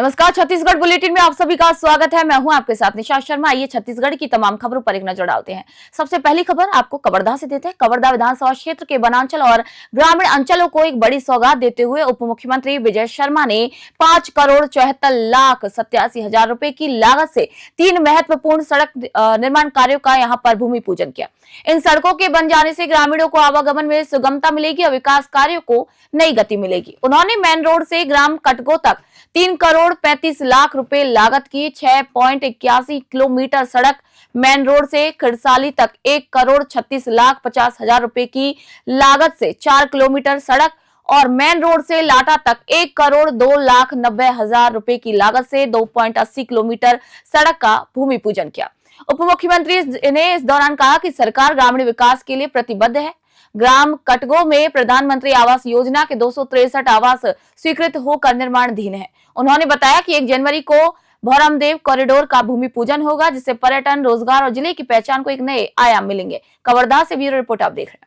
नमस्कार, छत्तीसगढ़ बुलेटिन में आप सभी का स्वागत है। मैं हूं आपके साथ निशा शर्मा। आइए छत्तीसगढ़ की तमाम खबरों पर एक नजर डालते हैं। सबसे पहली खबर आपको कवर्धा से देते हैं। कवर्धा विधानसभा क्षेत्र के वनांचल और ग्रामीण अंचलों को एक बड़ी सौगात देते हुए उप मुख्यमंत्री विजय शर्मा ने 5,74,87,000 रुपए की लागत से 3 महत्वपूर्ण सड़क निर्माण कार्यों का यहां पर भूमि पूजन किया। इन सड़कों के बन जाने से ग्रामीणों को आवागमन में सुगमता मिलेगी और विकास कार्यों को नई गति मिलेगी। उन्होंने मेन रोड से ग्राम कटगो तक 3,35,00,000 रुपए लागत की 6.81 किलोमीटर सड़क, मेन रोड से खिड़साली तक 1,36,50,000 रुपए की लागत से 4 किलोमीटर सड़क और मेन रोड से लाटा तक 1,02,90,000 रुपए की लागत से 2.80 किलोमीटर सड़क का भूमि पूजन किया। उप मुख्यमंत्री ने इस दौरान कहा कि सरकार ग्रामीण विकास के लिए प्रतिबद्ध है। ग्राम कटगो में प्रधानमंत्री आवास योजना के 263 आवास स्वीकृत होकर निर्माणाधीन है। उन्होंने बताया कि 1 जनवरी को भौरमदेव कॉरिडोर का भूमि पूजन होगा, जिससे पर्यटन, रोजगार और जिले की पहचान को एक नए आयाम मिलेंगे। कवर्धा से ब्यूरो रिपोर्ट आप देख रहे हैं।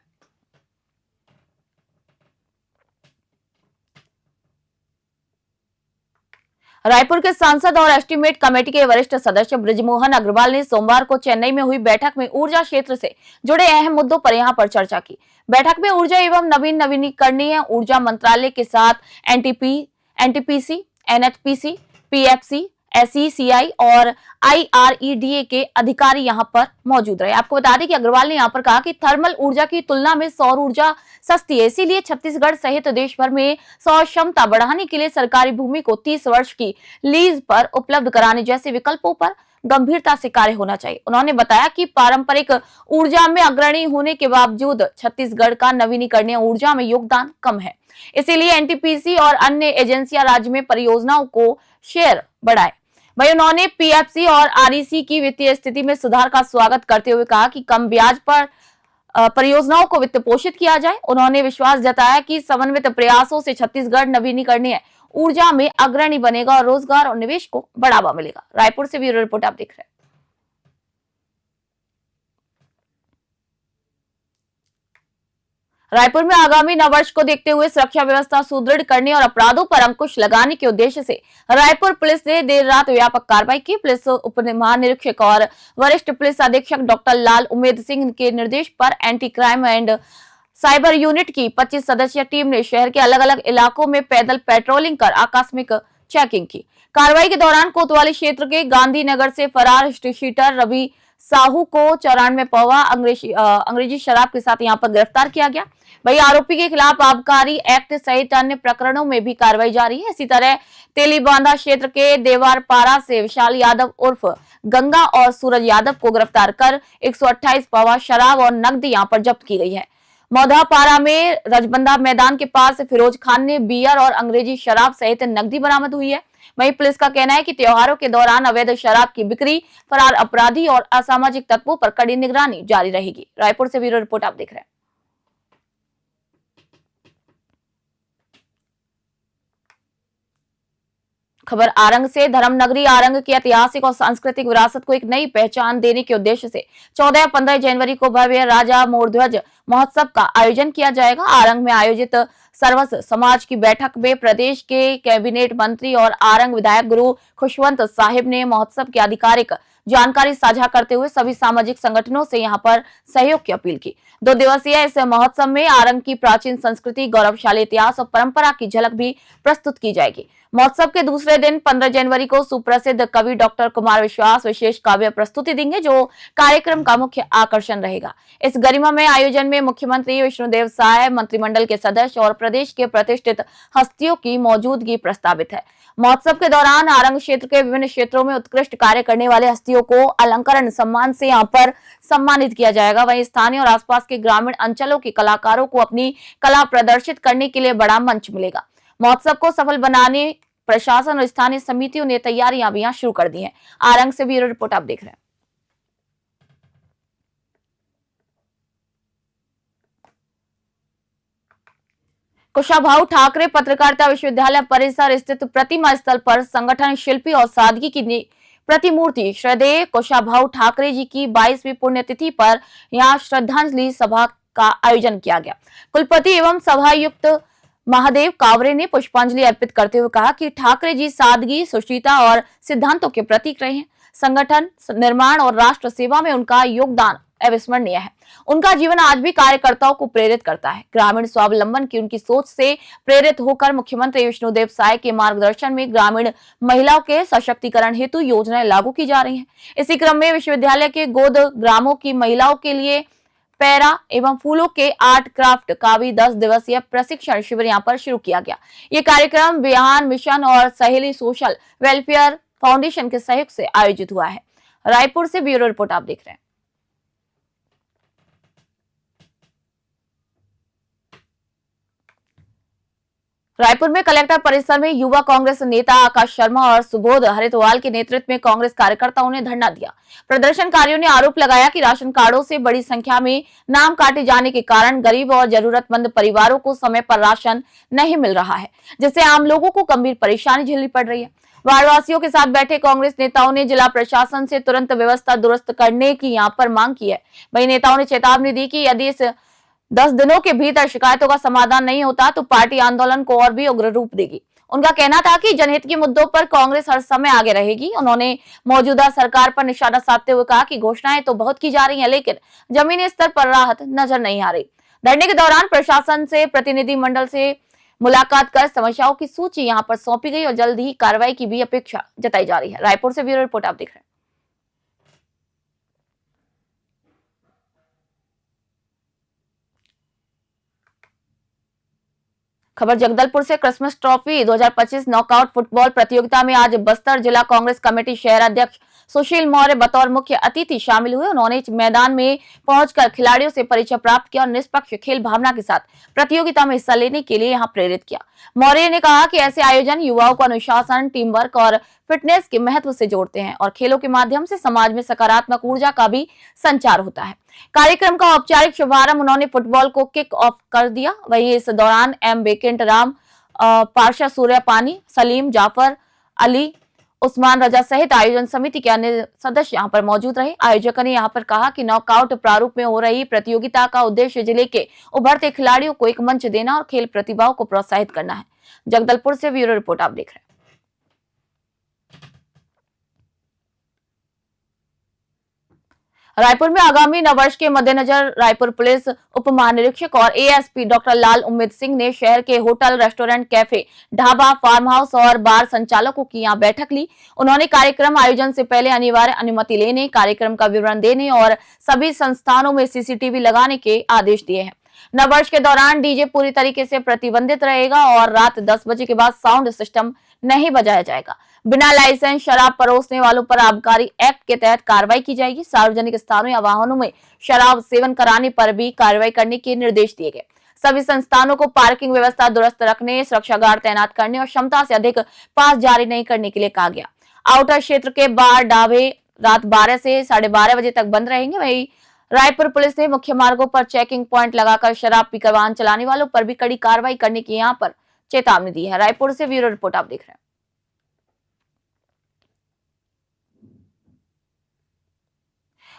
रायपुर के सांसद और एस्टीमेट कमेटी के वरिष्ठ सदस्य ब्रिजमोहन अग्रवाल ने सोमवार को चेन्नई में हुई बैठक में ऊर्जा क्षेत्र से जुड़े अहम मुद्दों पर यहां पर चर्चा की। बैठक में ऊर्जा एवं नवीकरणीय ऊर्जा मंत्रालय के साथ एनटीपीसी, एनएचपीसी, पीएफसी, एसईसीआई और आईआरईडीए के अधिकारी यहां पर मौजूद रहे। आपको बता दें कि अग्रवाल ने यहां पर कहा कि थर्मल ऊर्जा की तुलना में सौर ऊर्जा सस्ती है, इसीलिए छत्तीसगढ़ सहित देश भर में सौर क्षमता बढ़ाने के लिए सरकारी भूमि को 30 वर्ष की लीज पर उपलब्ध कराने जैसे विकल्पों पर गंभीरता से कार्य होना चाहिए। उन्होंने बताया कि पारंपरिक ऊर्जा में अग्रणी होने के बावजूद छत्तीसगढ़ का नवीकरणीय ऊर्जा में योगदान कम है, इसीलिए एनटीपीसी और अन्य एजेंसियां राज्य में परियोजनाओं को शेयर बढ़ाए। वहीं उन्होंने पीएफसी और आरईसी की वित्तीय स्थिति में सुधार का स्वागत करते हुए कहा कि कम ब्याज पर परियोजनाओं को वित्त पोषित किया जाए। उन्होंने विश्वास जताया कि समन्वित प्रयासों से छत्तीसगढ़ नवीकरणीय ऊर्जा में अग्रणी बनेगा और रोजगार और निवेश को बढ़ावा मिलेगा। रायपुर से ब्यूरो रिपोर्ट आप देख रहे हैं। रायपुर में आगामी नववर्ष को देखते हुए सुरक्षा व्यवस्था सुदृढ़ करने और अपराधों पर अंकुश लगाने के उद्देश्य से रायपुर पुलिस ने देर रात व्यापक कार्रवाई की। पुलिस उप महानिरीक्षक और वरिष्ठ पुलिस अधीक्षक डॉक्टर लाल उमेद सिंह के निर्देश पर anti crime and cyber unit की 25 सदस्यीय टीम ने शहर के अलग अलग इलाकों में पैदल पेट्रोलिंग कर आकस्मिक चेकिंग की। कार्रवाई के दौरान कोतवाली क्षेत्र के गांधी नगर से फरार शीटर रवि साहू को 94 पौवा अंग्रेजी शराब के साथ यहां पर गिरफ्तार किया गया। वही आरोपी के खिलाफ आबकारी एक्ट सहित अन्य प्रकरणों में भी कार्रवाई जारी है। इसी तरह तेलीबांधा क्षेत्र के देवारपारा से विशाल यादव उर्फ गंगा और सूरज यादव को गिरफ्तार कर 128 पौवा शराब और नकदी यहां पर जब्त की गई है। मौधापारा में रजबंदा मैदान के पास फिरोज खान ने बियर और अंग्रेजी शराब सहित नकदी बरामद हुई है। वहीं पुलिस का कहना है कि त्योहारों के दौरान अवैध शराब की बिक्री, फरार अपराधी और असामाजिक तत्वों पर कड़ी निगरानी जारी रहेगी। रायपुर से ब्यूरो रिपोर्ट आप देख रहे हैं। खबर आरंग से। धर्मनगरी आरंग की ऐतिहासिक और सांस्कृतिक विरासत को एक नई पहचान देने के उद्देश्य से 14-15 जनवरी को भव्य राजा मोरध्वज महोत्सव का आयोजन किया जाएगा। आरंग में आयोजित सर्वस समाज की बैठक में प्रदेश के कैबिनेट मंत्री और आरंग विधायक गुरु खुशवंत साहिब ने महोत्सव की आधिकारिक जानकारी साझा करते हुए सभी सामाजिक संगठनों से यहां पर सहयोग की अपील की। 2 दिवसीय इस महोत्सव में आरंग की प्राचीन संस्कृति, गौरवशाली इतिहास और परंपरा की झलक भी प्रस्तुत की जाएगी। महोत्सव के दूसरे दिन 15 जनवरी को सुप्रसिद्ध कवि डॉक्टर कुमार विश्वास विशेष काव्य प्रस्तुति देंगे, जो कार्यक्रम का मुख्य आकर्षण रहेगा। इस गरिमामय आयोजन में मुख्यमंत्री विष्णुदेव साय, मंत्रिमंडल के सदस्य और प्रदेश के प्रतिष्ठित हस्तियों की मौजूदगी प्रस्तावित है। महोत्सव के दौरान आरंग क्षेत्र के विभिन्न क्षेत्रों में उत्कृष्ट कार्य करने वाले हस्तियों को अलंकरण सम्मान से यहां पर सम्मानित किया जाएगा। वहीं स्थानीय और आसपास के ग्रामीण अंचलों के कलाकारों को अपनी कला प्रदर्शित करने के लिए बड़ा मंच मिलेगा। महोत्सव को सफल बनाने प्रशासन और स्थानीय समितियों ने तैयारियां भी शुरू कर दी हैं। आरंग से ब्यूरो रिपोर्ट आप देख रहे हैं। कुशाभाऊ ठाकरे पत्रकारिता विश्वविद्यालय परिसर स्थित प्रतिमा स्थल पर संगठन, शिल्पी और सादगी की प्रतिमूर्ति श्रद्धेय कुशाभाऊ ठाकरे जी की 22वीं पुण्यतिथि पर यहां श्रद्धांजलि सभा का आयोजन किया गया। कुलपति एवं सभायुक्त महादेव कावरे ने पुष्पांजलि अर्पित करते हुए कहा कि ठाकरे जी सादगी, सुशीलता और सिद्धांतों के प्रतीक रहे हैं। संगठन निर्माण और राष्ट्र सेवा में उनका योगदान अविस्मरणीय है। उनका जीवन आज भी कार्यकर्ताओं को प्रेरित करता है। ग्रामीण स्वावलंबन की उनकी सोच से प्रेरित होकर मुख्यमंत्री विष्णुदेव साय के मार्गदर्शन में ग्रामीण महिलाओं के सशक्तिकरण हेतु योजनाएं लागू की जा रही हैं। इसी क्रम में विश्वविद्यालय के गोद ग्रामों की महिलाओं के लिए पैरा एवं फूलों के आर्ट क्राफ्ट का भी 10 दिवसीय प्रशिक्षण शिविर यहाँ पर शुरू किया गया। ये कार्यक्रम बिहान मिशन और सहेली सोशल वेलफेयर फाउंडेशन के सहयोग से आयोजित हुआ है। रायपुर से ब्यूरो रिपोर्ट आप देख रहे हैं। रायपुर में कलेक्टर परिसर में युवा कांग्रेस नेता आकाश शर्मा और सुबोध हरितवाल के नेतृत्व में कांग्रेस कार्यकर्ताओं ने धरना दिया। प्रदर्शनकारियों ने आरोप लगाया कि राशन कार्डों से बड़ी संख्या में नाम काटे जाने के कारण गरीब और जरूरतमंद परिवारों को समय पर राशन नहीं मिल रहा है, जिससे आम लोगों को गंभीर परेशानी झेलनी पड़ रही है। वार्डवासियों के साथ बैठे कांग्रेस नेताओं ने जिला प्रशासन से तुरंत व्यवस्था दुरुस्त करने की यहाँ पर मांग की है। वही नेताओं ने चेतावनी दी कि यदि इस 10 दिनों के भीतर शिकायतों का समाधान नहीं होता तो पार्टी आंदोलन को और भी उग्र रूप देगी। उनका कहना था कि जनहित के मुद्दों पर कांग्रेस हर समय आगे रहेगी। उन्होंने मौजूदा सरकार पर निशाना साधते हुए कहा कि घोषणाएं तो बहुत की जा रही हैं, लेकिन जमीनी स्तर पर राहत नजर नहीं आ रही। धरने के दौरान प्रशासन से प्रतिनिधि मंडल से मुलाकात कर समस्याओं की सूची यहाँ पर सौंपी गई और जल्द ही कार्रवाई की भी अपेक्षा जताई जा रही है। रायपुर से ब्यूरो रिपोर्ट आप देख रहे हैं। खबर जगदलपुर से क्रिसमस ट्रॉफी 2025 नॉकआउट फुटबॉल प्रतियोगिता में आज बस्तर जिला कांग्रेस कमेटी शहर अध्यक्ष सुशील मौर्य बतौर मुख्य अतिथि शामिल हुए। उन्होंने मैदान में पहुंचकर खिलाड़ियों से परिचय प्राप्त किया और निष्पक्ष खेल भावना के साथ प्रतियोगिता में हिस्सा लेने के लिए यहां प्रेरित किया। मौर्य ने कहा कि ऐसे आयोजन युवाओं को अनुशासन, टीम वर्क और फिटनेस के महत्व से जोड़ते हैं और खेलों के माध्यम से समाज में सकारात्मक ऊर्जा का भी संचार होता है। कार्यक्रम का औपचारिक शुभारंभ उन्होंने फुटबॉल को किक ऑफ कर दिया। वहीं इस दौरान एम वेंकट राम, पार्षद सूर्य पानी, सलीम, जाफर अली, उस्मान रजा सहित आयोजन समिति के अन्य सदस्य यहां पर मौजूद रहे। आयोजकों ने यहां पर कहा कि नॉकआउट प्रारूप में हो रही प्रतियोगिता का उद्देश्य जिले के उभरते खिलाड़ियों को एक मंच देना और खेल प्रतिभाओं को प्रोत्साहित करना है। जगदलपुर से ब्यूरो रिपोर्ट आप देख रहे हैं। रायपुर में आगामी नववर्ष के मद्देनजर रायपुर पुलिस उप महानिरीक्षक और एएसपी डॉक्टर लाल उम्मेद सिंह ने शहर के hotel, restaurant, cafe, dhaba, farm house और बार संचालकों की यहां बैठक ली। उन्होंने कार्यक्रम आयोजन से पहले अनिवार्य अनुमति लेने, कार्यक्रम का विवरण देने और सभी संस्थानों में सीसीटीवी लगाने के आदेश दिए हैं। नववर्ष के दौरान डीजे पूरी तरीके से प्रतिबंधित रहेगा और रात 10 बजे के बाद साउंड सिस्टम नहीं बजाया जाएगा। बिना लाइसेंस शराब परोसने वालों पर आबकारी एक्ट के तहत कार्रवाई की जाएगी। सार्वजनिक स्थानों या वाहनों में शराब सेवन कराने पर भी कार्रवाई करने के निर्देश दिए गए। सभी संस्थानों को पार्किंग व्यवस्था दुरुस्त रखने, सुरक्षा गार्ड तैनात करने और क्षमता से अधिक पास जारी नहीं करने के लिए कहा गया। आउटर क्षेत्र के बार, ढाबे रात 12 से 12:30 बजे तक बंद रहेंगे। वही रायपुर पुलिस ने मुख्य मार्गों पर चेकिंग पॉइंट लगाकर शराब पीकर वाहन चलाने वालों पर भी कड़ी कार्रवाई करने की यहाँ पर चेतावनी दी है। रायपुर से ब्यूरो रिपोर्ट आप देख रहे हैं।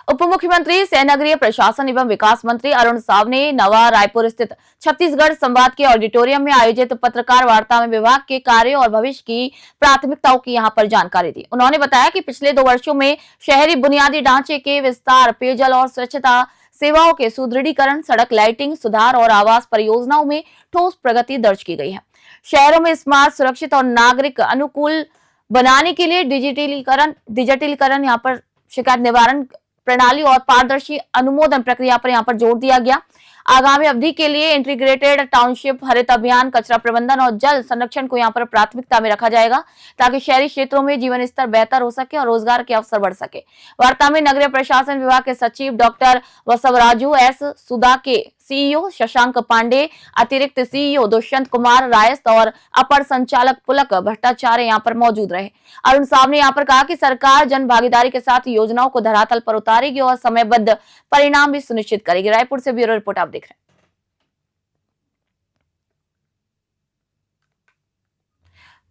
उप मुख्यमंत्री सह नगरीय प्रशासन एवं विकास मंत्री अरुण साव ने नवा रायपुर स्थित छत्तीसगढ़ संवाद के ऑडिटोरियम में आयोजित पत्रकार वार्ता में विभाग के कार्यों और भविष्य की प्राथमिकताओं की यहां पर जानकारी दी। उन्होंने बताया कि पिछले 2 वर्षों में शहरी बुनियादी ढांचे के विस्तार, पेयजल और स्वच्छता सेवाओं के सुदृढ़ीकरण, सड़क लाइटिंग सुधार और आवास परियोजनाओं में ठोस प्रगति दर्ज की गई है। शहरों में स्मार्ट, सुरक्षित और नागरिक अनुकूल बनाने के लिए डिजिटलीकरण यहाँ पर शिकायत निवारण प्रणाली और पारदर्शी अनुमोदन प्रक्रिया पर यहाँ पर जोर दिया गया। आगामी अवधि के लिए इंटीग्रेटेड टाउनशिप, हरित अभियान, कचरा प्रबंधन और जल संरक्षण को यहाँ पर प्राथमिकता में रखा जाएगा ताकि शहरी क्षेत्रों में जीवन स्तर बेहतर हो सके और रोजगार के अवसर बढ़ सके। वार्ता में नगरीय प्रशासन विभाग के सचिव डॉक्टर वसवराजू एस, सुधा के सीईओ शशांक पांडे, अतिरिक्त सीईओ दुष्यंत कुमार रायस्त और अपर संचालक पुलक भट्टाचार्य यहाँ पर मौजूद रहे। अरुण साहब ने यहाँ पर कहा कि सरकार जन भागीदारी के साथ योजनाओं को धरातल पर उतारेगी और समयबद्ध परिणाम भी सुनिश्चित करेगी। रायपुर से ब्यूरो रिपोर्ट आप देख रहे हैं।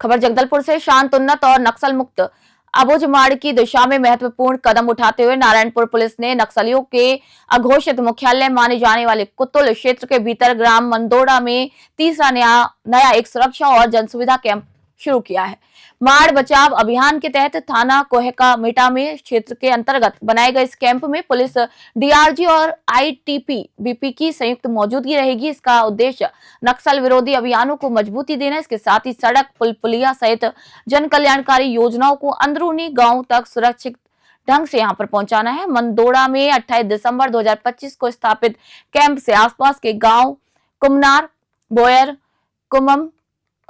खबर जगदलपुर से शांत, उन्नत और नक्सल मुक्त अबूझमाड़ की दिशा में महत्वपूर्ण कदम उठाते हुए नारायणपुर पुलिस ने नक्सलियों के अघोषित मुख्यालय माने जाने वाले कुतुल क्षेत्र के भीतर ग्राम मंदोड़ा में तीसरा नया एक सुरक्षा और जनसुविधा कैंप शुरू किया है। माड़ बचाव अभियान के तहत थाना कोहका मेटा में क्षेत्र के अंतर्गत बनाए गए इस कैंप में पुलिस, डीआरजी और आईटीबीपी की संयुक्त मौजूदगी रहेगी। इसका उद्देश्य नक्सल विरोधी अभियानों को मजबूती देना, इसके साथ ही सड़क, पुल, पुलिया सहित जन कल्याणकारी योजनाओं को अंदरूनी गांव तक सुरक्षित ढंग से यहां पर पहुंचाना है। मंदोड़ा में 28 दिसंबर 2025 को स्थापित कैंप से आसपास के गांव कुमनार, बोयर, कुमम,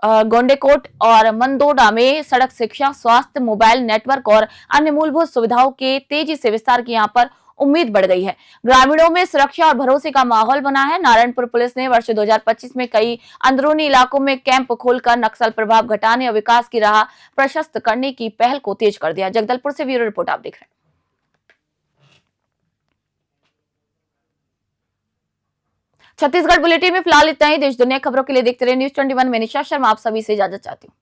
गोंडेकोट और मंदोड़ा में सड़क, शिक्षा, स्वास्थ्य, मोबाइल नेटवर्क और अन्य मूलभूत सुविधाओं के तेजी से विस्तार की यहां पर उम्मीद बढ़ गई है। ग्रामीणों में सुरक्षा और भरोसे का माहौल बना है। नारायणपुर पुलिस ने वर्ष 2025 में कई अंदरूनी इलाकों में कैंप खोलकर नक्सल प्रभाव घटाने और विकास की राह प्रशस्त करने की पहल को तेज कर दिया। जगदलपुर से ब्यूरो रिपोर्ट आप देख रहे हैं। छत्तीसगढ़ बुलेटिन में फिलहाल इतना ही। देश दुनिया खबरों के लिए देखते रहिए न्यूज़ 21। मैं निशा शर्मा आप सभी से इजाजत चाहती हूँ।